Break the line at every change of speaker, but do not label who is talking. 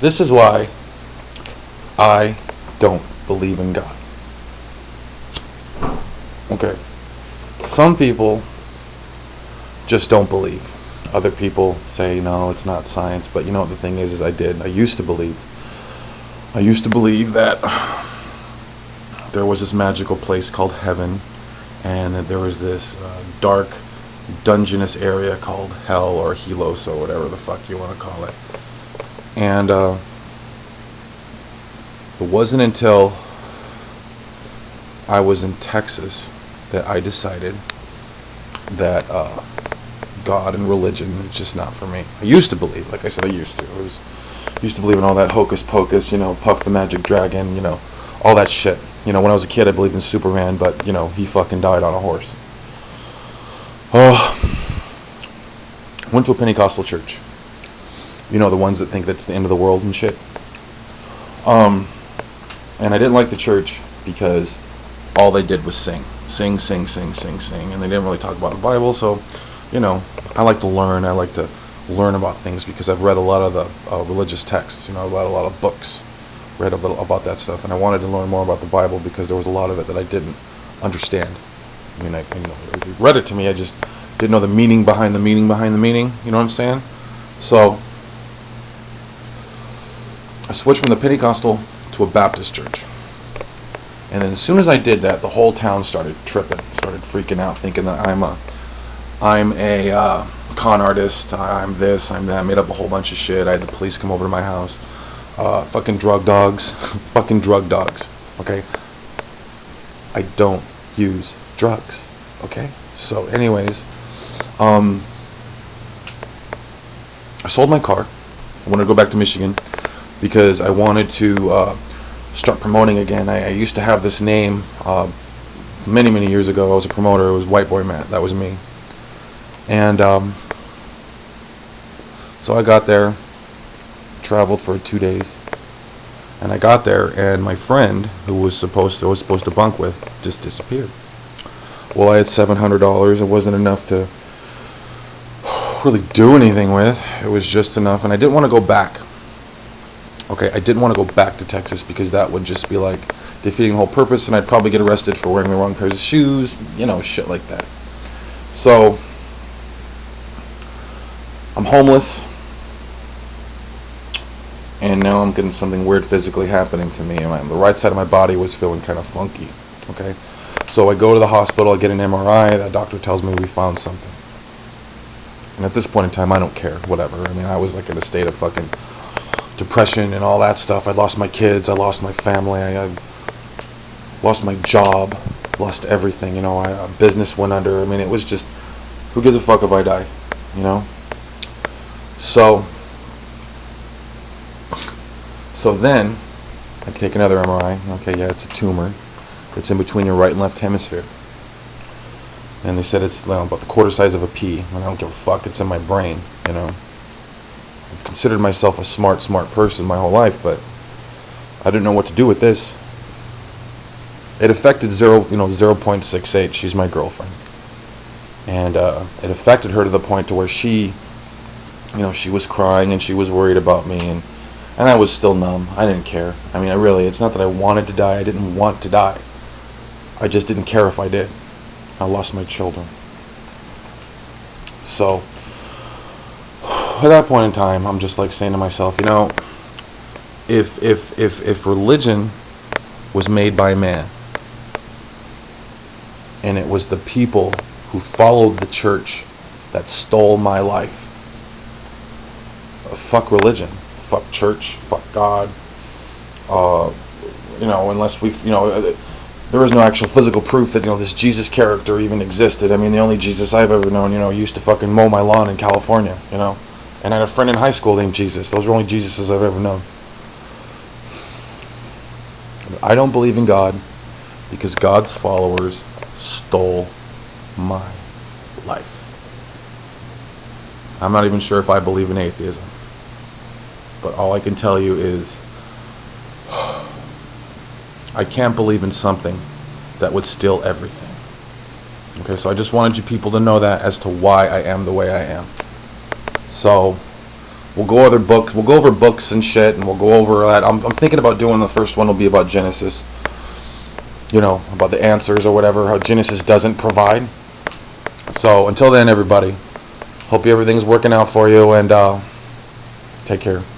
This is why I don't believe in God. Okay. Some people just don't believe. Other people say, no, it's not science. But you know what the thing is I did. I used to believe that there was this magical place called heaven, and that there was this dark, dungeonous area called hell, or Helos, or whatever the fuck you want to call it. And it wasn't until I was in Texas that I decided that God and religion is just not for me. I used to believe, like I said, I used to believe in all that hocus pocus, Puff the Magic Dragon, all that shit. When I was a kid, I believed in Superman, but he fucking died on a horse. Went to a Pentecostal church. The ones that think that's the end of the world and shit. And I didn't like the church because all they did was sing, and they didn't really talk about the Bible. So, I like to learn. I like to learn about things because I've read a lot of the religious texts. I've read a lot of books, read a little about that stuff, and I wanted to learn more about the Bible because there was a lot of it that I didn't understand. I if you read it to me, I just didn't know the meaning behind the meaning behind the meaning. You know what I'm saying? So I switched from the Pentecostal to a Baptist church. And then as soon as I did that, the whole town started tripping, started freaking out, thinking that I'm a con artist, I'm this, I'm that. I made up a whole bunch of shit. I had the police come over to my house. Fucking drug dogs. Fucking drug dogs. Okay? I don't use drugs. Okay? So anyways, I sold my car. I wanted to go back to Michigan because I wanted to start promoting again. I used to have this name many, many years ago. I was a promoter. It was White Boy Matt. That was me. And so I got there, traveled for 2 days, and I got there, and my friend who was supposed to bunk with just disappeared. Well, I had $700. It wasn't enough to really do anything with. It was just enough, and I didn't want to go back. Okay, I didn't want to go back to Texas because that would just be like defeating the whole purpose, and I'd probably get arrested for wearing the wrong pairs of shoes, shit like that. So I'm homeless, and now I'm getting something weird physically happening to me. The right side of my body was feeling kind of funky. Okay, so I go to the hospital, I get an MRI, that doctor tells me we found something. And at this point in time, I don't care, whatever. I was like in a state of fucking depression and all that stuff. I lost my kids, I lost my family, I lost my job, lost everything, business went under. It was just, who gives a fuck if I die, So then, I take another MRI. Okay, yeah, it's a tumor. It's in between your right and left hemisphere. And they said it's about the quarter size of a pea. And I don't give a fuck, it's in my brain, I've considered myself a smart person my whole life, but I didn't know what to do with this. It affected 0.68. She's my girlfriend. And it affected her to the point to where she was crying and she was worried about me, and I was still numb. I didn't care. It's not that I wanted to die. I didn't want to die. I just didn't care if I did. I lost my children. So at that point in time, I'm just like saying to myself, if religion was made by man, and it was the people who followed the church that stole my life, fuck religion, fuck church, fuck God. Unless there is no actual physical proof that this Jesus character even existed. The only Jesus I've ever known, used to fucking mow my lawn in California, And I had a friend in high school named Jesus. Those are the only Jesuses I've ever known. I don't believe in God because God's followers stole my life. I'm not even sure if I believe in atheism. But all I can tell you is I can't believe in something that would steal everything. Okay, so I just wanted you people to know that as to why I am the way I am. So we'll go over books and shit, and we'll go over that. I'm thinking about doing the first one will be about Genesis, you know, about the answers or whatever, how Genesis doesn't provide. So until then, everybody, hope everything's working out for you, and take care.